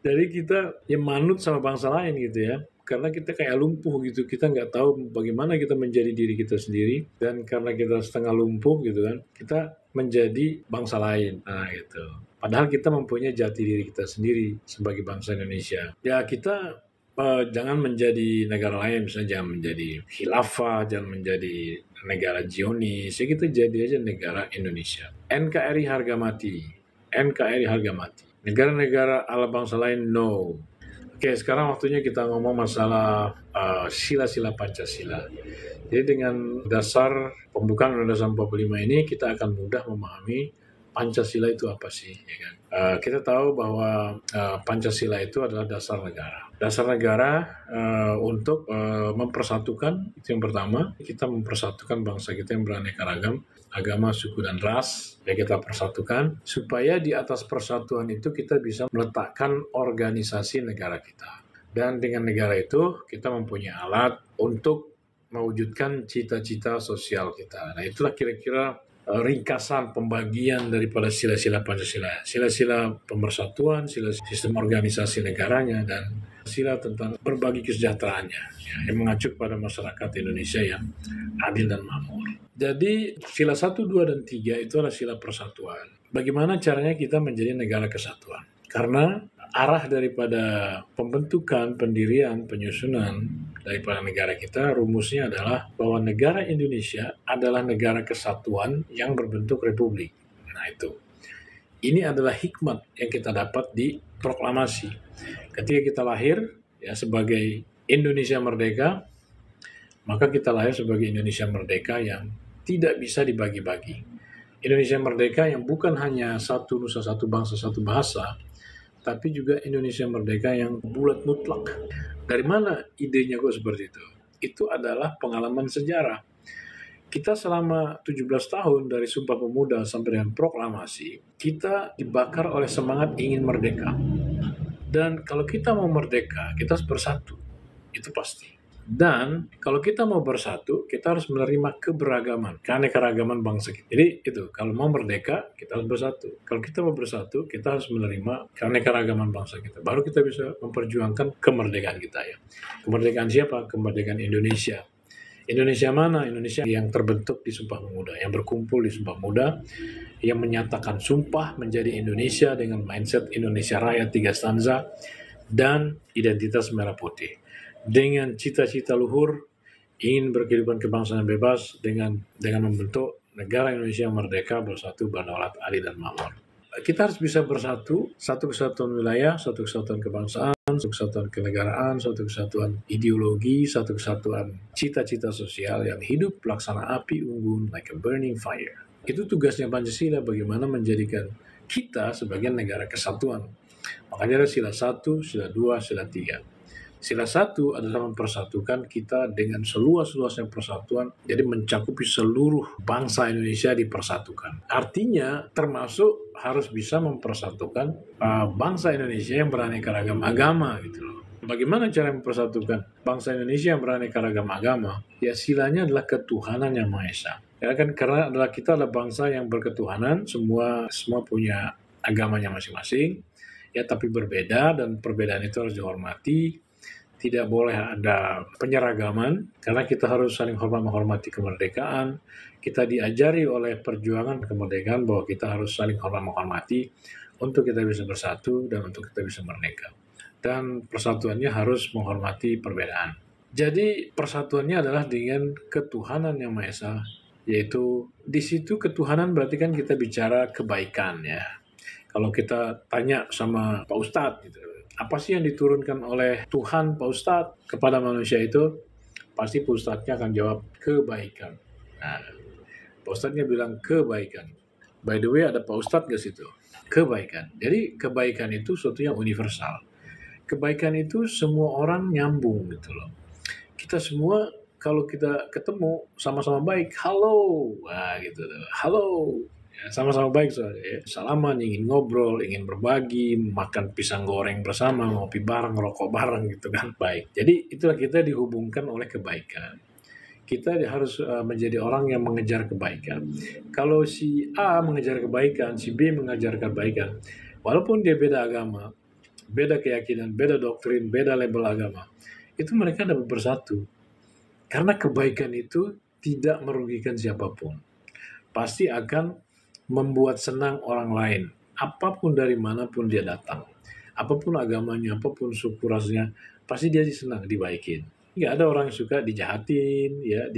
Jadi kita ya manut sama bangsa lain gitu ya. Karena kita kayak lumpuh gitu, kita nggak tahu bagaimana kita menjadi diri kita sendiri, dan karena kita setengah lumpuh gitu kan, kita menjadi bangsa lain. Nah gitu. Padahal kita mempunyai jati diri kita sendiri sebagai bangsa Indonesia. Ya kita jangan menjadi negara lain, misalnya jangan menjadi khilafah, jangan menjadi negara Zionis, ya kita jadi aja negara Indonesia. NKRI harga mati, NKRI harga mati. Negara-negara ala bangsa lain, no. Oke, sekarang waktunya kita ngomong masalah sila-sila Pancasila. Jadi dengan dasar pembukaan Undang-Undang 45 ini, kita akan mudah memahami Pancasila itu apa sih, ya kan? Kita tahu bahwa Pancasila itu adalah dasar negara. Dasar negara untuk mempersatukan, itu yang pertama. Kita mempersatukan bangsa kita yang beraneka ragam, agama, suku, dan ras, ya kita persatukan, supaya di atas persatuan itu kita bisa meletakkan organisasi negara kita. Dan dengan negara itu, kita mempunyai alat untuk mewujudkan cita-cita sosial kita. Nah, itulah kira-kira ringkasan pembagian daripada sila-sila Pancasila. Sila-sila pemersatuan, sila sistem organisasi negaranya, dan sila tentang berbagi kesejahteraannya, ya, yang mengacu pada masyarakat Indonesia yang adil dan makmur. Jadi sila 1, 2, dan 3 itu adalah sila persatuan. Bagaimana caranya kita menjadi negara kesatuan? Karena arah daripada pembentukan, pendirian, penyusunan daripada negara kita, rumusnya adalah bahwa negara Indonesia adalah negara kesatuan yang berbentuk republik. Nah itu. Ini adalah hikmat yang kita dapat di proklamasi. Ketika kita lahir ya sebagai Indonesia merdeka, maka kita lahir sebagai Indonesia merdeka yang tidak bisa dibagi-bagi. Indonesia merdeka yang bukan hanya satu nusa, satu bangsa, satu bahasa, tapi juga Indonesia merdeka yang bulat mutlak. Dari mana idenya kok seperti itu? Itu adalah pengalaman sejarah. Kita selama 17 tahun dari Sumpah Pemuda sampai dengan proklamasi, kita dibakar oleh semangat ingin merdeka. Dan kalau kita mau merdeka, kita harus bersatu. Itu pasti. Dan kalau kita mau bersatu, kita harus menerima keberagaman, keanekaragaman bangsa kita. Jadi itu, kalau mau merdeka, kita harus bersatu. Kalau kita mau bersatu, kita harus menerima keanekaragaman bangsa kita. Baru kita bisa memperjuangkan kemerdekaan kita ya. Kemerdekaan siapa? Kemerdekaan Indonesia. Indonesia mana? Indonesia yang terbentuk di Sumpah Pemuda, yang berkumpul di Sumpah Pemuda, yang menyatakan sumpah menjadi Indonesia dengan mindset Indonesia Raya 3 stanza dan identitas merah putih. Dengan cita-cita luhur, ingin berkehidupan kebangsaan bebas dengan membentuk negara Indonesia yang merdeka, bersatu, berdaulat, adil, dan makmur. Kita harus bisa bersatu, satu kesatuan wilayah, satu kesatuan kebangsaan, satu kesatuan kenegaraan, satu kesatuan ideologi, satu kesatuan cita-cita sosial yang hidup pelaksana api unggun like a burning fire. Itu tugasnya Pancasila, bagaimana menjadikan kita sebagai negara kesatuan. Makanya ada sila 1, sila 2, sila 3. Sila 1 adalah mempersatukan kita dengan seluas-luasnya persatuan, jadi mencakupi seluruh bangsa Indonesia dipersatukan. Artinya termasuk harus bisa mempersatukan bangsa Indonesia yang beraneka ragam agama gitu loh. Bagaimana cara mempersatukan bangsa Indonesia yang beraneka ragam agama? Ya silanya adalah ketuhanan yang Maha Esa. Ya kan, karena kita adalah bangsa yang berketuhanan, semua punya agamanya masing-masing. Ya tapi berbeda, dan perbedaan itu harus dihormati. Tidak boleh ada penyeragaman, karena kita harus saling hormat menghormati kemerdekaan. Kita diajari oleh perjuangan kemerdekaan bahwa kita harus saling hormat menghormati untuk kita bisa bersatu dan untuk kita bisa merdeka. Dan persatuannya harus menghormati perbedaan. Jadi persatuannya adalah dengan ketuhanan yang Maha Esa, yaitu di situ ketuhanan berarti kan kita bicara kebaikan ya. Kalau kita tanya sama Pak Ustadz gitu, apa sih yang diturunkan oleh Tuhan Pak Ustadz kepada manusia itu? Pasti Pak Ustadznya akan jawab kebaikan. Nah, Pak Ustadznya bilang kebaikan. By the way, ada Pak Ustadz gak situ? Kebaikan. Jadi kebaikan itu sesuatu yang universal. Kebaikan itu semua orang nyambung gitu loh. Kita semua kalau kita ketemu sama-sama baik, halo, wah gitu, halo, ya, sama-sama baik soalnya, ya. Salaman, ingin ngobrol, ingin berbagi, makan pisang goreng bersama, ngopi bareng, rokok bareng gitu kan, baik. Jadi itulah kita dihubungkan oleh kebaikan. Kita harus menjadi orang yang mengejar kebaikan. Kalau si A mengejar kebaikan, si B mengejar kebaikan, walaupun dia beda agama, beda keyakinan, beda doktrin, beda label agama, itu mereka dapat bersatu. Karena kebaikan itu tidak merugikan siapapun. Pasti akan membuat senang orang lain, apapun dari manapun dia datang. Apapun agamanya, apapun suku rasnya, pasti dia senang dibaikin. Nggak ada orang yang suka dijahatin, ya,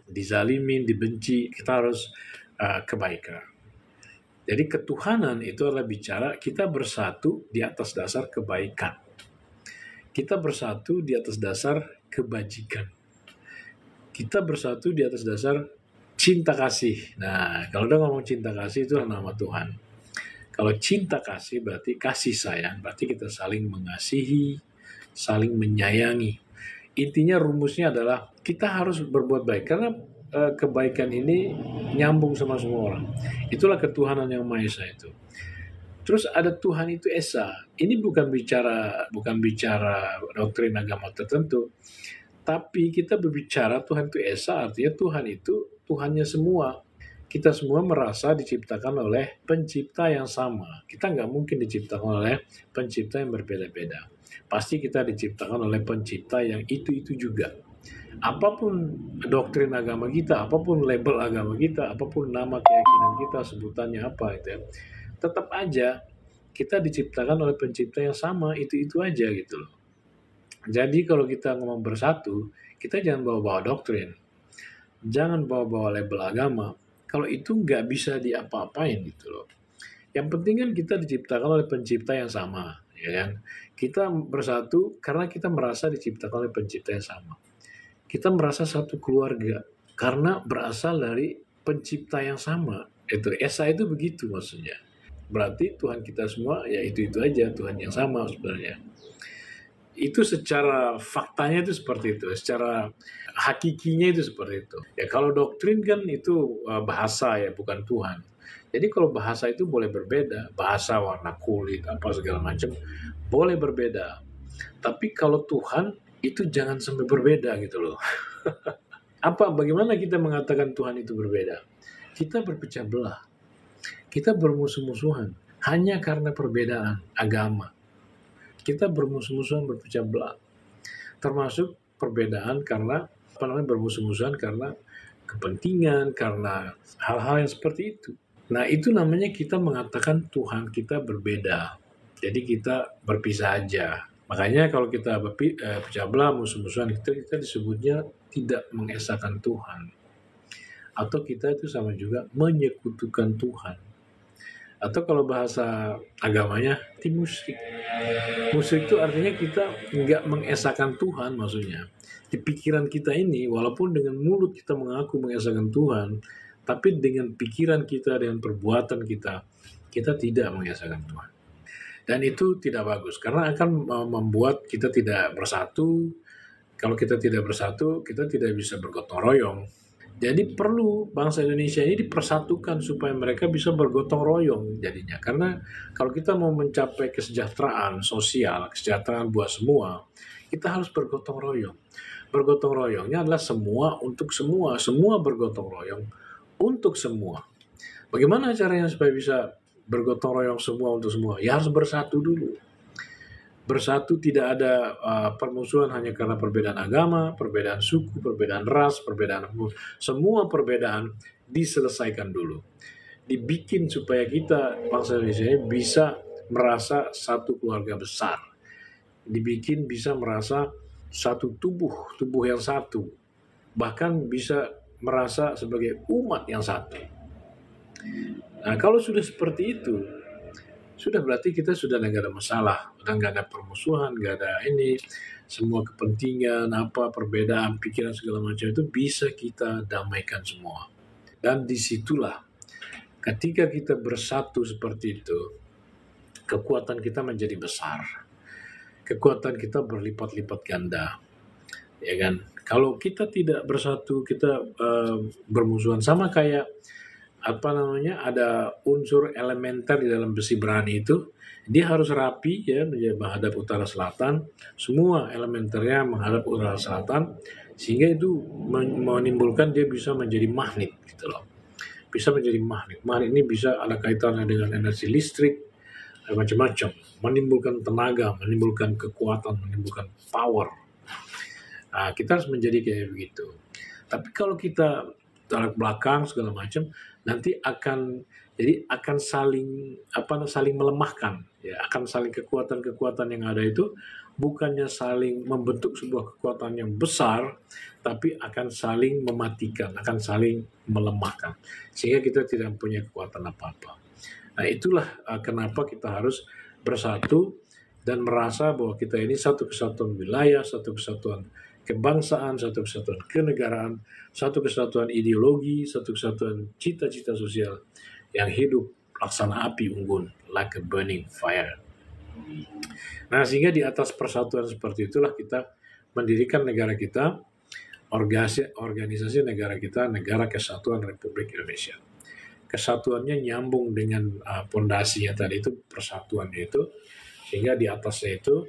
dizalimin, dibenci. Kita harus kebaikan. Jadi ketuhanan itu adalah bicara kita bersatu di atas dasar kebaikan. Kita bersatu di atas dasar kebajikan. Kita bersatu di atas dasar cinta kasih. Nah, kalau udah ngomong cinta kasih itu nama Tuhan. Kalau cinta kasih berarti kasih sayang, berarti kita saling mengasihi, saling menyayangi. Intinya rumusnya adalah kita harus berbuat baik karena kebaikan ini nyambung sama semua orang. Itulah ketuhanan yang Maha Esa itu. Terus ada Tuhan itu Esa. Ini bukan bicara doktrin agama tertentu, tapi kita berbicara Tuhan itu Esa, artinya Tuhan itu Tuhannya semua. Kita semua merasa diciptakan oleh pencipta yang sama. Kita nggak mungkin diciptakan oleh pencipta yang berbeda-beda. Pasti kita diciptakan oleh pencipta yang itu-itu juga. Apapun doktrin agama kita, apapun label agama kita, apapun nama keyakinan kita, sebutannya apa itu ya, tetap aja kita diciptakan oleh pencipta yang sama, itu-itu aja gitu loh. Jadi kalau kita ngomong bersatu, kita jangan bawa-bawa doktrin. Jangan bawa-bawa label agama. Kalau itu nggak bisa diapa-apain gitu loh. Yang penting kan kita diciptakan oleh pencipta yang sama, ya kan? Kita bersatu karena kita merasa diciptakan oleh pencipta yang sama. Kita merasa satu keluarga karena berasal dari pencipta yang sama. Itu Esa itu begitu maksudnya. Berarti Tuhan kita semua ya itu aja, Tuhan yang sama sebenarnya. Itu secara faktanya itu seperti itu, secara hakikinya itu seperti itu. Ya kalau doktrin kan itu bahasa ya, bukan Tuhan. Jadi kalau bahasa itu boleh berbeda, bahasa warna kulit apa segala macam boleh berbeda. Tapi kalau Tuhan itu jangan sampai berbeda gitu loh. Bagaimana kita mengatakan Tuhan itu berbeda? Kita berpecah belah. Kita bermusuh-musuhan hanya karena perbedaan agama. Kita bermusuh-musuhan, berpecah belah. Termasuk perbedaan karena bermusuh-musuhan karena kepentingan, karena hal-hal yang seperti itu. Nah, itu namanya kita mengatakan Tuhan kita berbeda. Jadi kita berpisah aja. Makanya kalau kita pecah belah, musuh-musuhan, kita disebutnya tidak mengesahkan Tuhan. Atau kita itu sama juga menyekutukan Tuhan. Atau kalau bahasa agamanya, itu musyrik. Musyrik itu artinya kita nggak mengesahkan Tuhan maksudnya. Di pikiran kita ini, walaupun dengan mulut kita mengaku mengesahkan Tuhan, tapi dengan pikiran kita, dengan perbuatan kita tidak mengesahkan Tuhan. Dan itu tidak bagus, karena akan membuat kita tidak bersatu. Kalau kita tidak bersatu, kita tidak bisa bergotong royong. Jadi perlu bangsa Indonesia ini dipersatukan supaya mereka bisa bergotong royong jadinya. Karena kalau kita mau mencapai kesejahteraan sosial, kesejahteraan buat semua, kita harus bergotong royong. Bergotong royongnya adalah semua untuk semua. Semua bergotong royong untuk semua. Bagaimana caranya supaya bisa bergotong royong semua untuk semua? Ya harus bersatu dulu. Bersatu tidak ada permusuhan hanya karena perbedaan agama, perbedaan suku, perbedaan ras, perbedaan semua perbedaan diselesaikan dulu. Dibikin supaya kita bangsa Indonesia bisa merasa satu keluarga besar. Dibikin bisa merasa satu tubuh yang satu. Bahkan bisa merasa sebagai umat yang satu. Nah, kalau sudah seperti itu, sudah berarti kita sudah nggak ada masalah, udah nggak ada permusuhan, nggak ada ini, semua kepentingan, perbedaan, pikiran segala macam itu bisa kita damaikan semua. Dan disitulah Ketika kita bersatu seperti itu, kekuatan kita menjadi besar. Kekuatan kita berlipat-lipat ganda. Ya kan? Kalau kita tidak bersatu, kita bermusuhan, sama kayak ada unsur elementer di dalam besi berani itu, dia harus rapi ya, menghadap utara selatan, semua elementernya menghadap utara selatan, sehingga itu menimbulkan dia bisa menjadi magnet gitu loh. Bisa menjadi magnet. Magnet ini bisa ada kaitannya dengan energi listrik, macam-macam, menimbulkan tenaga, menimbulkan kekuatan, menimbulkan power. Nah, kita harus menjadi kayak begitu. Tapi kalau kita tarik belakang segala macam, nanti akan saling melemahkan, ya, akan saling kekuatan-kekuatan yang ada itu bukannya saling membentuk sebuah kekuatan yang besar, tapi akan saling mematikan, akan saling melemahkan, sehingga kita tidak punya kekuatan apa-apa. Nah, itulah kenapa kita harus bersatu dan merasa bahwa kita ini satu kesatuan wilayah, satu kesatuan kebangsaan, satu kesatuan kenegaraan, satu kesatuan ideologi, satu kesatuan cita-cita sosial yang hidup laksana api unggun, like a burning fire. Nah, sehingga di atas persatuan seperti itulah kita mendirikan negara kita, organisasi negara kita, Negara Kesatuan Republik Indonesia. Kesatuannya nyambung dengan pondasinya tadi itu, persatuannya itu, sehingga di atasnya itu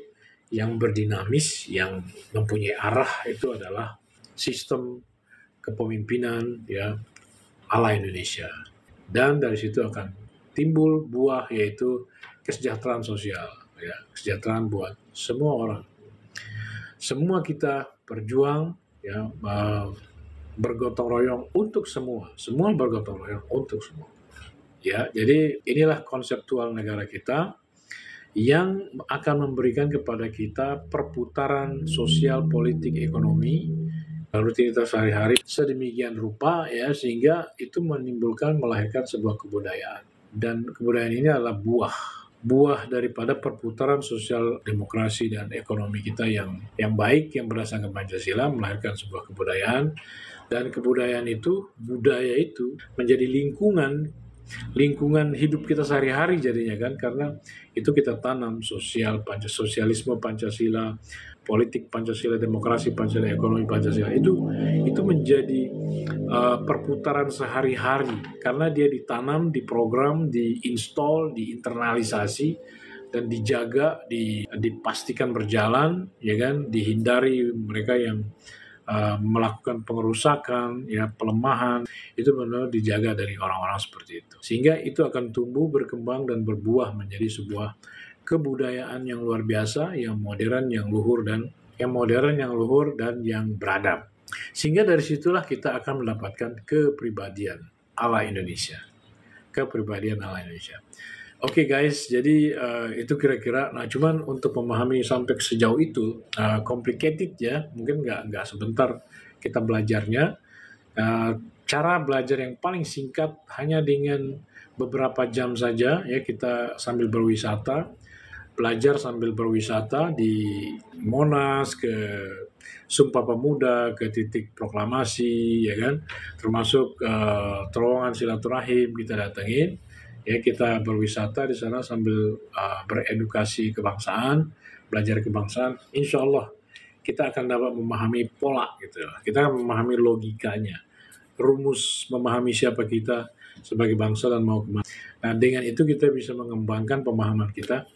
yang berdinamis, yang mempunyai arah itu adalah sistem kepemimpinan ya ala Indonesia. Dan dari situ akan timbul buah, yaitu kesejahteraan sosial, ya, kesejahteraan buat semua orang. Semua kita berjuang ya, bergotong royong untuk semua bergotong royong untuk semua. Ya, jadi inilah konseptual negara kita yang akan memberikan kepada kita perputaran sosial, politik, ekonomi, rutinitas sehari-hari sedemikian rupa ya, sehingga itu melahirkan sebuah kebudayaan. Dan kebudayaan ini adalah buah daripada perputaran sosial, demokrasi, dan ekonomi kita yang baik, yang berdasarkan Pancasila, melahirkan sebuah kebudayaan. Dan kebudayaan itu, budaya itu menjadi lingkungan hidup kita sehari-hari jadinya kan, karena itu kita tanam sosialisme Pancasila, politik Pancasila, demokrasi Pancasila, ekonomi Pancasila, itu menjadi perputaran sehari-hari karena dia ditanam, diprogram, diinstal, diinternalisasi, dan dijaga, dipastikan berjalan, ya kan, dihindari mereka yang melakukan pengerusakan, ya, pelemahan, itu benar dijaga dari orang-orang seperti itu. Sehingga itu akan tumbuh, berkembang, dan berbuah menjadi sebuah kebudayaan yang luar biasa, yang modern, yang luhur, dan yang beradab. Sehingga dari situlah kita akan mendapatkan kepribadian ala Indonesia. Kepribadian ala Indonesia. Oke guys, jadi itu kira-kira. Nah, cuman untuk memahami sampai sejauh itu complicated ya, mungkin nggak sebentar kita belajarnya. Cara belajar yang paling singkat hanya dengan beberapa jam saja ya, kita sambil berwisata, belajar sambil berwisata di Monas, ke Sumpah Pemuda, ke titik proklamasi ya kan, termasuk terowongan silaturahim kita datengin. Ya, kita berwisata di sana sambil beredukasi kebangsaan, belajar kebangsaan. Insya Allah kita akan dapat memahami pola gitu. Kita akan memahami logikanya, rumus memahami siapa kita sebagai bangsa dan mau kemana. Nah, dengan itu kita bisa mengembangkan pemahaman kita,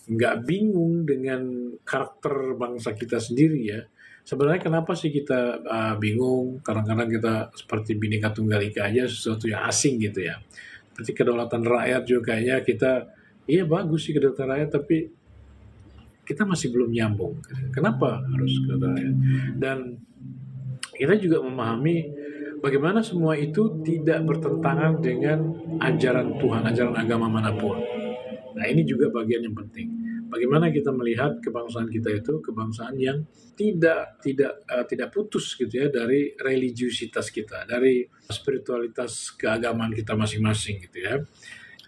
nggak bingung dengan karakter bangsa kita sendiri ya. Sebenarnya kenapa sih kita bingung? Kadang-kadang kita seperti Bhinneka Tunggal Ika aja sesuatu yang asing gitu ya. Seperti kedaulatan rakyat juga kayaknya kita, iya bagus sih kedaulatan rakyat, tapi kita masih belum nyambung. Kenapa harus kedaulatan rakyat? Dan kita juga memahami bagaimana semua itu tidak bertentangan dengan ajaran Tuhan, ajaran agama manapun. Nah, ini juga bagian yang penting. Bagaimana kita melihat kebangsaan kita itu kebangsaan yang tidak putus gitu ya, dari religiusitas kita, dari spiritualitas keagamaan kita masing-masing gitu ya.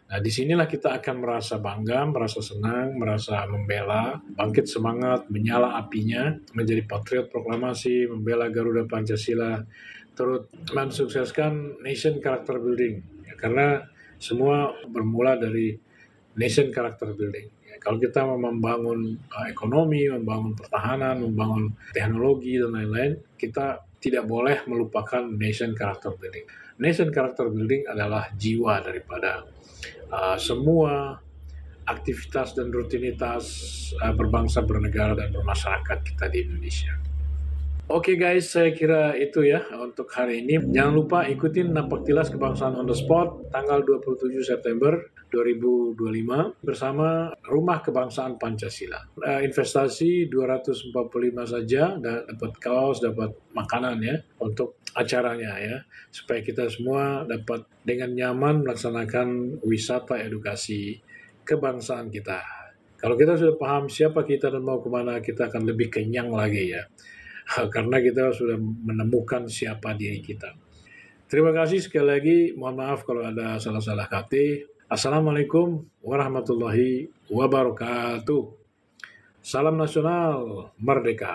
Nah, disinilah kita akan merasa bangga, merasa senang, merasa membela, bangkit semangat, menyala apinya, menjadi patriot proklamasi, membela Garuda Pancasila, turut mensukseskan nation character building. Ya, karena Semua bermula dari nation character building. Ya, kalau kita mau membangun ekonomi, membangun pertahanan, membangun teknologi dan lain-lain, kita tidak boleh melupakan nation character building. Nation character building adalah jiwa daripada semua aktivitas dan rutinitas berbangsa, bernegara, dan bermasyarakat kita di Indonesia. Oke guys, saya kira itu ya untuk hari ini. Jangan lupa ikutin Napaktilas Kebangsaan on the Spot tanggal 27 September 2025 bersama Rumah Kebangsaan Pancasila. Investasi 245 saja, dan dapat kaos, dapat makanan ya untuk acaranya ya, supaya kita semua dapat dengan nyaman melaksanakan wisata edukasi kebangsaan kita. Kalau kita sudah paham siapa kita dan mau kemana, kita akan lebih kenyang lagi ya. Karena kita sudah menemukan siapa diri kita. Terima kasih sekali lagi. Mohon maaf kalau ada salah-salah kata. Assalamualaikum warahmatullahi wabarakatuh. Salam nasional merdeka.